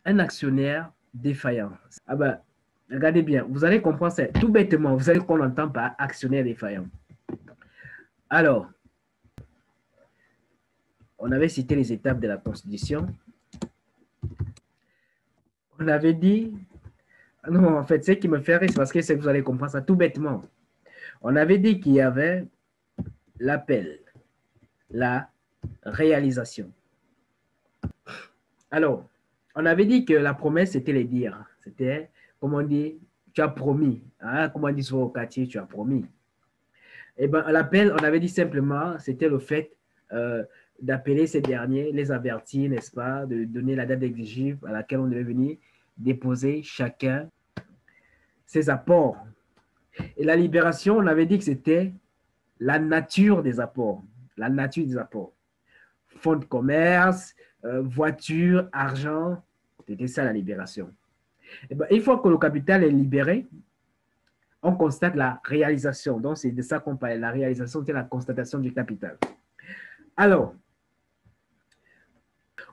un actionnaire défaillant. Ah ben, regardez bien, vous allez comprendre ça tout bêtement. Vous allez qu'on entend par actionnaire défaillant. Alors, on avait cité les étapes de la Constitution. On avait dit, non, en fait, ce qui me fait rire, c'est parce que vous allez comprendre ça tout bêtement. On avait dit qu'il y avait l'appel, la réalisation. Alors, on avait dit que la promesse, c'était les dires. C'était, comme on dit, tu as promis. Hein? Comme on dit souvent au quartier, tu as promis. Et bien, l'appel, on avait dit simplement, c'était le fait d'appeler ces derniers, les avertir, n'est-ce pas, de donner la date exigible à laquelle on devait venir déposer chacun ses apports. Et la libération, on avait dit que c'était la nature des apports. La nature des apports. Fonds de commerce, voiture, argent, c'était ça la libération. Et bien, une fois que le capital est libéré, on constate la réalisation. Donc, c'est de ça qu'on parle. La réalisation, c'est la constatation du capital. Alors,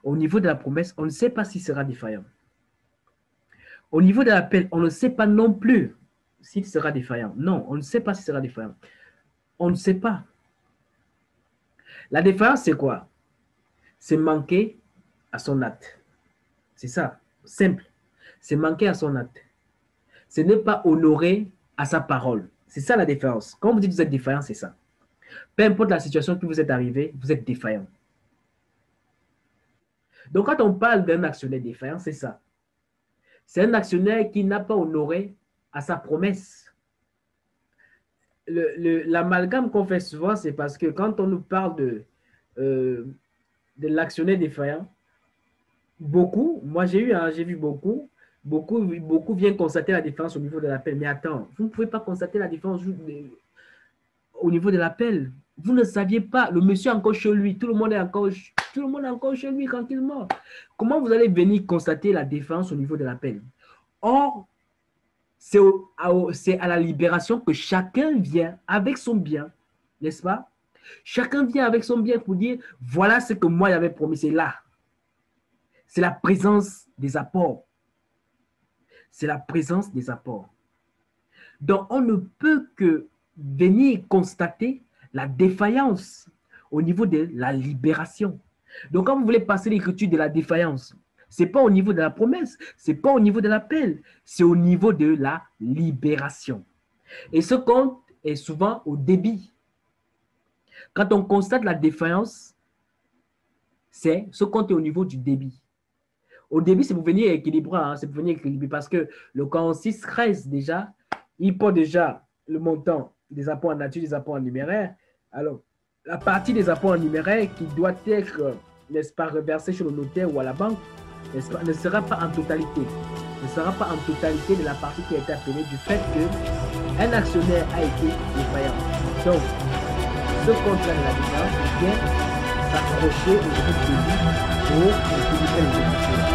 au niveau de la promesse, on ne sait pas s'il sera défaillant. Au niveau de l'appel, on ne sait pas non plus s'il sera défaillant. Non, on ne sait pas s'il sera défaillant. On ne sait pas. La défaillance, c'est quoi? C'est manquer à son acte. C'est ça, simple. C'est manquer à son acte. C'est ne pas honorer à sa parole. C'est ça la défaillance. Quand vous dites que vous êtes défaillant, c'est ça. Peu importe la situation que vous êtes arrivé, vous êtes défaillant. Donc, quand on parle d'un actionnaire défaillant, c'est ça. C'est un actionnaire qui n'a pas honoré à sa promesse. L'amalgame qu'on fait souvent, c'est parce que quand on nous parle de l'actionnaire défaillant, beaucoup, moi j'ai vu beaucoup viennent constater la différence au niveau de l'appel. Mais attends, vous ne pouvez pas constater la différence au niveau de l'appel. Vous ne saviez pas, le monsieur est encore chez lui, tout le monde est encore chez lui tranquillement. Comment vous allez venir constater la différence au niveau de l'appel? Or, c'est à la libération que chacun vient avec son bien, n'est-ce pas? Chacun vient avec son bien pour dire, voilà ce que moi j'avais promis, c'est là. C'est la présence des apports. C'est la présence des apports. Donc, on ne peut que venir constater la défaillance au niveau de la libération. Donc, quand vous voulez passer l'écriture de la défaillance, ce n'est pas au niveau de la promesse, ce n'est pas au niveau de l'appel, c'est au niveau de la libération. Et ce compte est souvent au débit. Quand on constate la défaillance, ce compte est au niveau du débit. Au début, c'est pour venir équilibrer, hein, c'est pour venir équilibrer parce que le camp 6-13 déjà, il porte déjà le montant des apports en nature, des apports en numéraire. Alors, la partie des apports en numéraire qui doit être, n'est-ce pas, reversée chez le notaire ou à la banque, n'est-ce pas, ne sera pas en totalité. Ne sera pas en totalité de la partie qui a été appelée du fait qu'un actionnaire a été défaillant. Donc, ce compte-là de la différence vient s'accrocher au niveau de lui pour équilibrer les équipes.